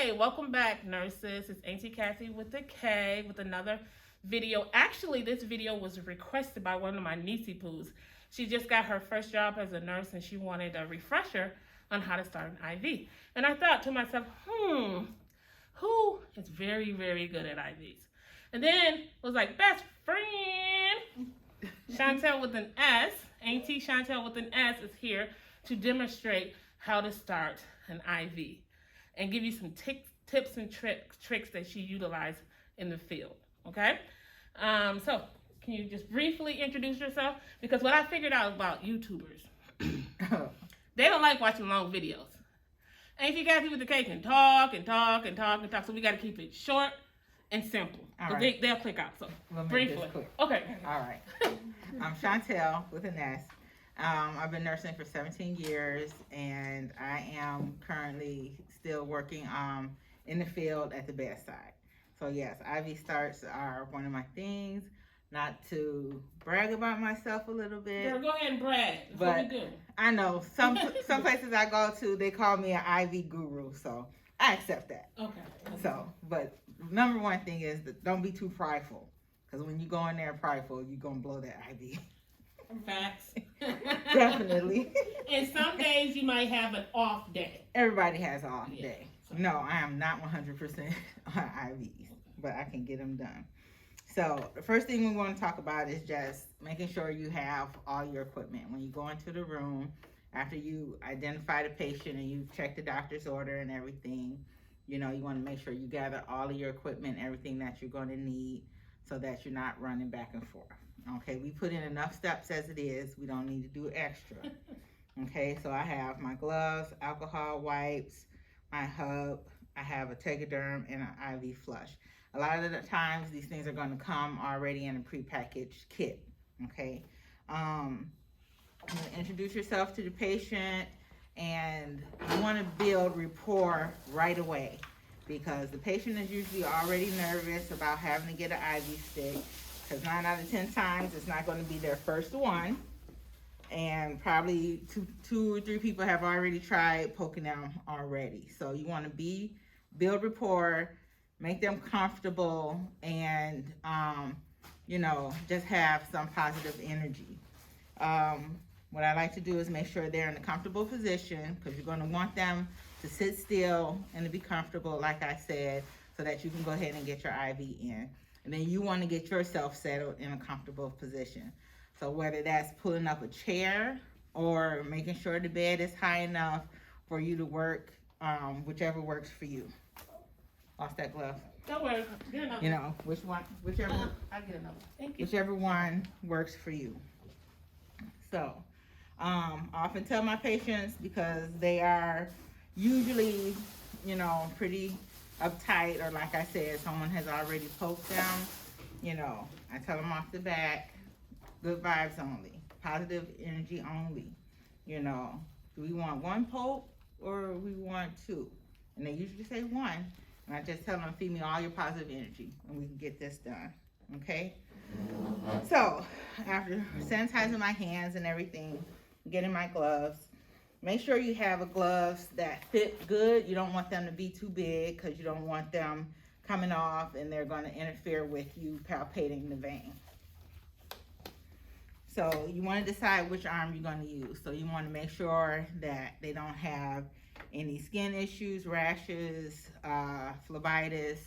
Hey, welcome back, nurses. It's Auntie Kathy with the K with another video. Actually, this video was requested by one of my niecey poos. She just got her first job as a nurse and she wanted a refresher on how to start an IV. And I thought to myself, who is very, very good at IVs? And then was like, best friend, Chantel with an S, Auntie Chantel with an S is here to demonstrate how to start an IV and give you some tips and tricks that she utilized in the field. Okay? So, can you just briefly introduce yourself? Because what I figured out about YouTubers, they don't like watching long videos. And if you guys with the cake and talk and talk and talk and talk, so we got to keep it short and simple. All right. They'll click out. So, We'll make briefly. this quick. Okay. All right. I'm Chantel with an S. I've been nursing for 17 years, and I am currently still working in the field at the bedside. So yes, IV starts are one of my things. Not to brag about myself a little bit. Girl, go ahead and brag. That's But what we do. I know some places I go to, they call me an IV guru, so I accept that. Okay. So, but number one thing is that don't be too prideful, because when you go in there prideful, you're gonna blow that IV. Facts. Definitely. And some days you might have an off day. Everybody has an off Yeah. day. No, I am not 100% on IVs, but I can get them done. So the first thing we want to talk about is just making sure you have all your equipment. When you go into the room, after you identify the patient and you check the doctor's order and everything, you want to make sure you gather all of your equipment, everything that you're going to need, so that you're not running back and forth. Okay, we put in enough steps as it is. We don't need to do extra. Okay, so I have my gloves, alcohol wipes, my hub, I have a Tegaderm, and an IV flush. A lot of the times, these things are going to come already in a prepackaged kit. Okay, introduce yourself to the patient, and you want to build rapport right away, because the patient is usually already nervous about having to get an IV stick, because 9 out of 10 times it's not going to be their first one, and probably two or three people have already tried poking them already. So you want to build rapport, make them comfortable, and just have some positive energy. What I like to do is make sure they're in a comfortable position, because you're going to want them to sit still and to be comfortable, like I said, so that you can go ahead and get your IV in. And then you want to get yourself settled in a comfortable position. So whether that's pulling up a chair or making sure the bed is high enough for you to work, whichever works for you. Lost that glove. Don't worry. Get another. Whichever I'll get another. Thank you. whichever one works for you. So, I often tell my patients, because they are usually, pretty uptight, or like I said, someone has already poked them, I tell them off the bat, good vibes only, positive energy only. Do we want one poke or we want two? And they usually say one. And I just tell them, feed me all your positive energy and we can get this done. Okay? So, after sanitizing my hands and everything, getting my gloves, make sure you have gloves that fit good. You don't want them to be too big, because you don't want them coming off and they're going to interfere with you palpating the vein. So you want to decide which arm you're going to use. So you want to make sure that they don't have any skin issues, rashes, phlebitis,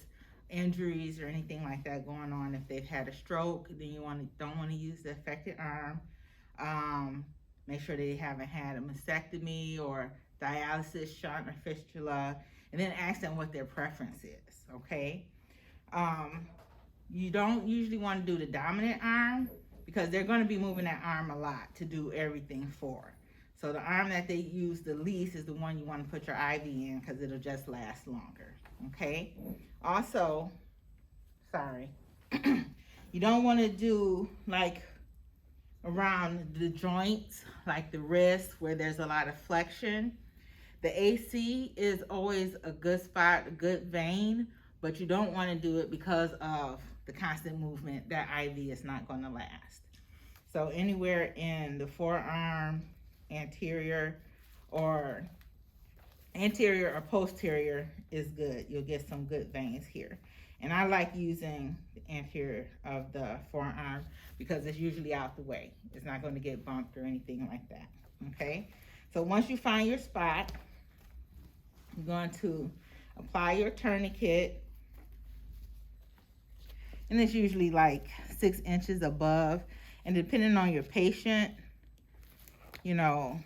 injuries, or anything like that going on. If they've had a stroke, then you don't want to use the affected arm. Make sure they haven't had a mastectomy or dialysis, shunt, or fistula, and then ask them what their preference is. Okay. You don't usually want to do the dominant arm, because they're going to be moving that arm a lot to do everything for. So the arm that they use the least is the one you want to put your IV in, because it'll just last longer. Okay. Also, you don't want to do like around the joints, like the wrist, where there's a lot of flexion. The AC is always a good spot, a good vein, but you don't want to do it because of the constant movement. That IV is not going to last. So anywhere in the forearm, anterior, or anterior or posterior is good. You'll get some good veins here. And I like using the anterior of the forearm because it's usually out the way. It's not going to get bumped or anything like that. Okay? So once you find your spot, you're going to apply your tourniquet. And it's usually like 6 inches above. And depending on your patient, you know,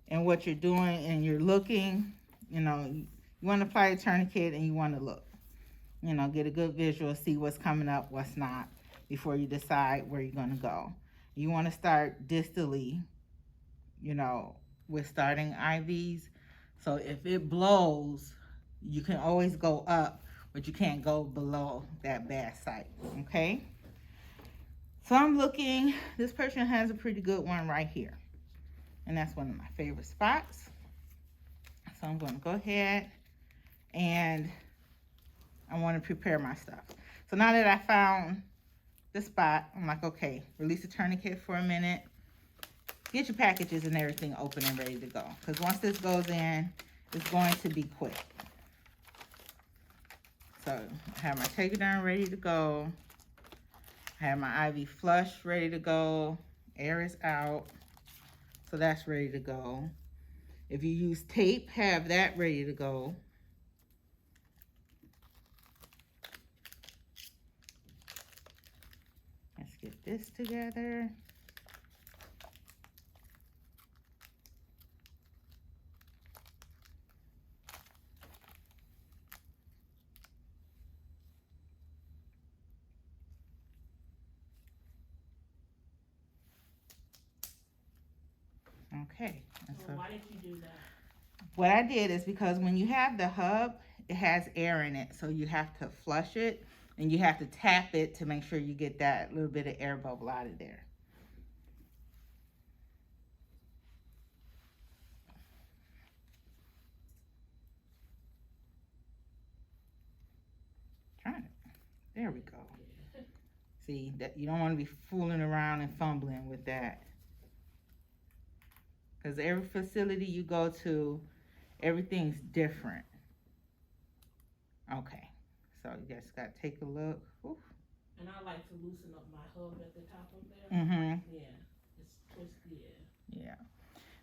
and what you're doing and you're looking, you know, you want to apply a tourniquet and you want to look, you know, get a good visual, see what's coming up, what's not, before you decide where you're going to go. You want to start distally, you know, with starting IVs. So if it blows, you can always go up, but you can't go below that bad site, okay? So I'm looking, this person has a pretty good one right here. And that's one of my favorite spots. So I'm going to go ahead and I want to prepare my stuff. So now that I found the spot, I'm like, okay, release the tourniquet for a minute. Get your packages and everything open and ready to go. Because once this goes in, it's going to be quick. So I have my Tegaderm ready to go. I have my IV flush ready to go. Air is out. So that's ready to go. If you use tape, have that ready to go. Let's get this together. Okay. So why did you do that? What I did is because when you have the hub, it has air in it. So you have to flush it and you have to tap it to make sure you get that little bit of air bubble out of there. Trying it. There we go. See, that you don't want to be fooling around and fumbling with that. Because every facility you go to, everything's different. Okay, so you just got to take a look. Oof. And I like to loosen up my hub at the top of there. Mm-hmm. Yeah, it's twisted. Yeah.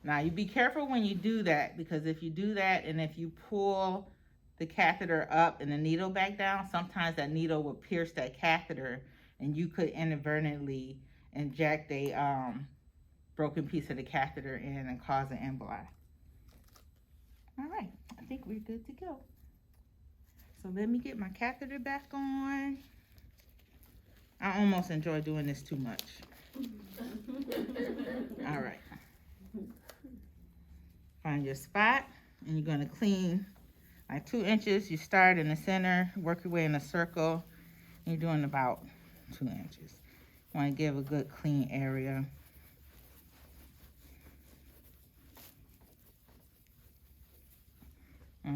Now, you be careful when you do that, because if you do that and if you pull the catheter up and the needle back down, sometimes that needle will pierce that catheter and you could inadvertently inject a broken piece of the catheter in and cause an emboli. All right, I think we're good to go. So let me get my catheter back on. I almost enjoy doing this too much. All right. Find your spot, and you're gonna clean like 2 inches. You start in the center, work your way in a circle. You're doing about 2 inches. You wanna give a good clean area.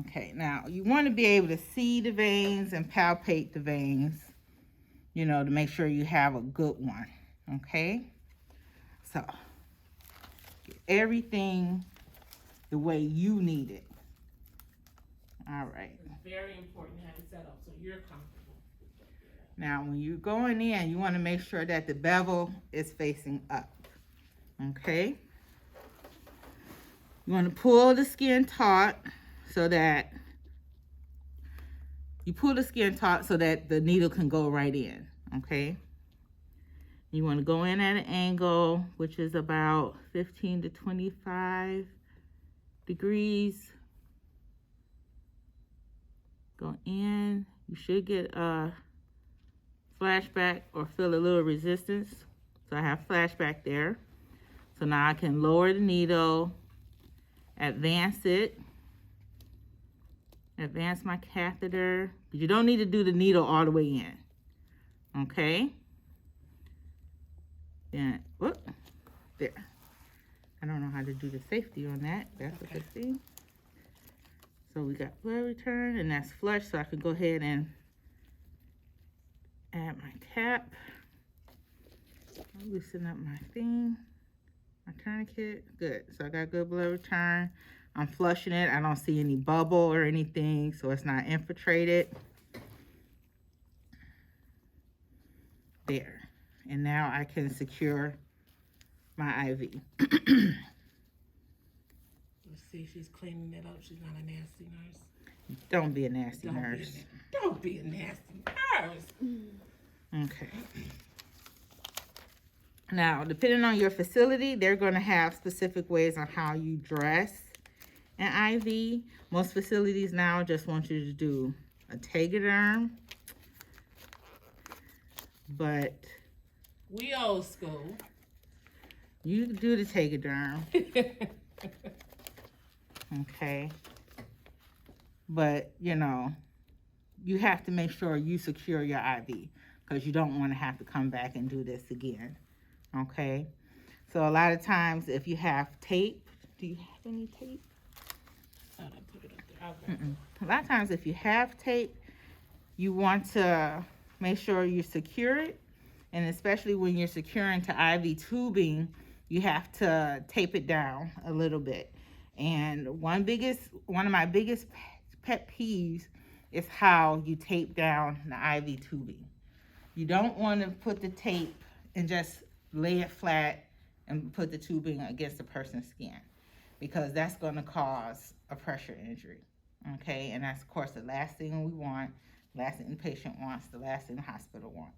Okay, now you want to be able to see the veins and palpate the veins, you know, to make sure you have a good one, okay? So, get everything the way you need it. All right. It's very important to have it set up so you're comfortable. Now, when you're going in, you want to make sure that the bevel is facing up, okay? You want to pull the skin taut so that the needle can go right in, okay? You want to go in at an angle, which is about 15 to 25 degrees. Go in. You should get a flashback or feel a little resistance. So I have flashback there. So now I can lower the needle, advance it, advance my catheter. But you don't need to do the needle all the way in. Okay? Then, whoop, there. I don't know how to do the safety on that. That's okay. A good thing. So we got blood return, and that's flush, so I can go ahead and add my cap. I'll loosen up my thing, my tourniquet. Good. So I got good blood return. I'm flushing it. I don't see any bubble or anything, so it's not infiltrated. There. And now I can secure my IV. Let's see if she's cleaning it up. She's not a nasty nurse. Don't be a nasty nurse. Don't be a nasty nurse. Okay. Now, depending on your facility, they're going to have specific ways on how you dress an IV. Most facilities now just want you to do a Tegaderm, but We old school. you do the Tegaderm, okay? But, you know, you have to make sure you secure your IV because you don't want to have to come back and do this again, okay? So a lot of times if you have tape, do you have any tape? I thought I put it up there. Okay. A lot of times if you have tape, you want to make sure you secure it, and especially when you're securing to IV tubing, you have to tape it down a little bit. And one of my biggest pet peeves is how you tape down the IV tubing. You don't want to put the tape and just lay it flat and put the tubing against the person's skin, because that's going to cause a pressure injury, okay? And that's, of course, the last thing we want, last thing the patient wants, the last thing the hospital wants,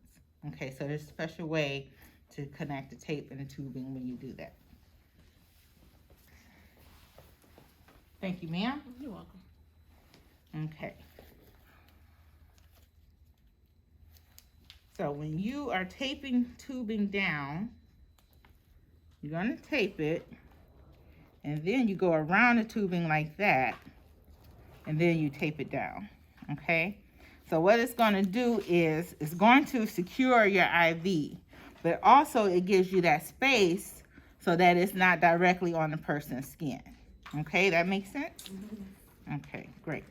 okay? So there's a special way to connect the tape and the tubing when you do that. Thank you, ma'am. You're welcome. Okay. So when you are taping tubing down, you're going to tape it, and then you go around the tubing like that, and then you tape it down, okay? So what it's going to do is it's going to secure your IV, but also it gives you that space so that it's not directly on the person's skin. Okay, that makes sense? Mm-hmm. Okay, great.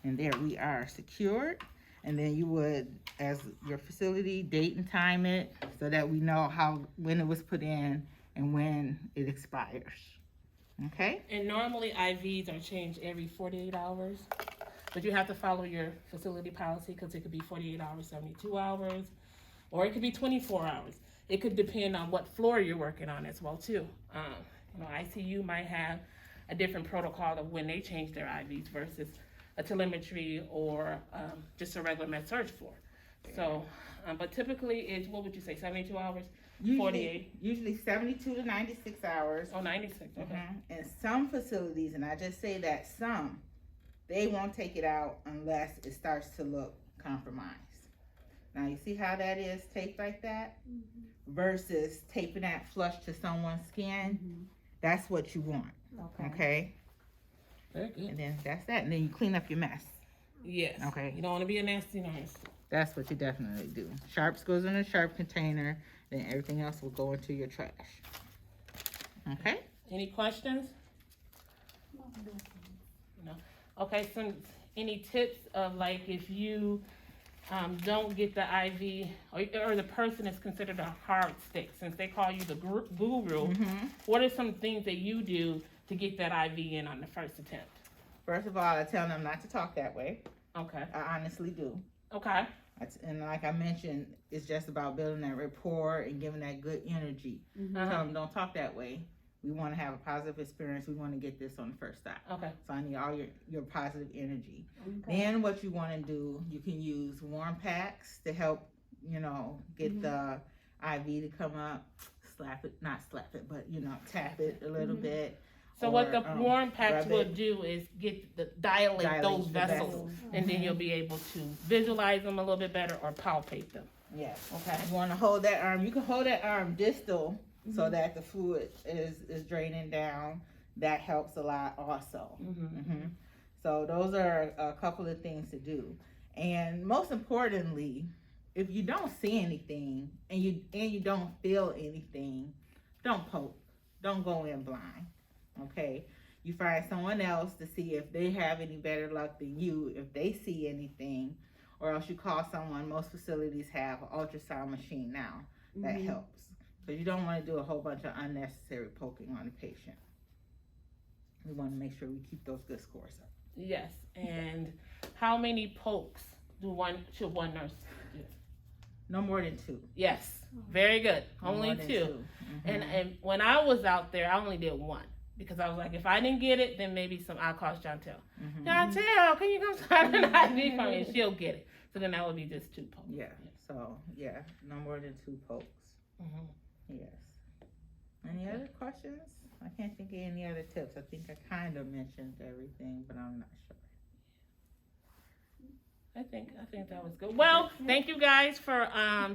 And there we are secured. And then you would, as your facility, date and time it so that we know when it was put in and when it expires. Okay? And normally IVs are changed every 48 hours, but you have to follow your facility policy because it could be 48 hours, 72 hours, or it could be 24 hours. It could depend on what floor you're working on as well too. ICU might have a different protocol of when they change their IVs versus a telemetry or just a regular med surg floor. So, but typically it's, what would you say, 72 hours? 48? Usually 72 to 96 hours. Oh, 96, okay. Mm-hmm. And some facilities, and I just say that some, they won't take it out unless it starts to look compromised. Now you see how that is taped like that? Mm-hmm. Versus taping that flush to someone's skin. Mm-hmm. That's what you want. Okay? Very good. And then that's that. And then you clean up your mess. Yes. Okay. You don't want to be a nasty nurse. That's what you definitely do. Sharps goes in a sharp container, then everything else will go into your trash. Okay? Any questions? No. Okay, so any tips of like if you don't get the IV or the person is considered a hard stick, since they call you the guru, mm-hmm. What are some things that you do to get that IV in on the first attempt? First of all, I tell them not to talk that way. Okay. I honestly do. Okay. And like I mentioned, it's just about building that rapport and giving that good energy. Mm-hmm. Tell them don't talk that way. We want to have a positive experience. We want to get this on the first stop. Okay. So I need all your positive energy. Okay. Then what you want to do, you can use warm packs to help, get the IV to come up. Not slap it, but, tap it a little bit. So what the warm packs will do is dilate those vessels, and then you'll be able to visualize them a little bit better or palpate them. Yes. Okay. You want to hold that arm. You can hold that arm distal so that the fluid is draining down. That helps a lot also. So those are a couple of things to do. And most importantly, if you don't see anything and you don't feel anything, don't poke. Don't go in blind. Okay, you find someone else to see if they have any better luck than you, if they see anything, or else you call someone. Most facilities have an ultrasound machine now that helps. So you don't want to do a whole bunch of unnecessary poking on the patient. we want to make sure we keep those good scores up. Yes. And how many pokes should one nurse do? No more than 2. Yes. Very good. No Only more than 2. 2. And when I was out there, I only did 1 because I was like, if I didn't get it, then maybe I'll call Chantel. Chantel, can you come sign an IV for me? And she'll get it. So then that would be just 2 pokes. Yeah. So yeah, no more than 2 pokes. Yes. Any other questions? I can't think of any other tips. I think I kind of mentioned everything, but I'm not sure. I think that was good. Well, thank you guys for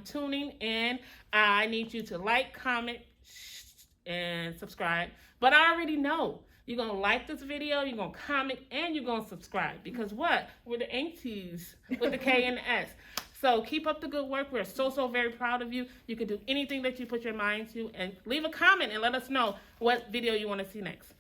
tuning in. I need you to like, comment, and subscribe. But I already know you're gonna like this video, you're gonna comment, and you're gonna subscribe because what? We're the aunties with the K and the S. So keep up the good work. We're so very proud of you. You can do anything that you put your mind to, and leave a comment and let us know what video you want to see next.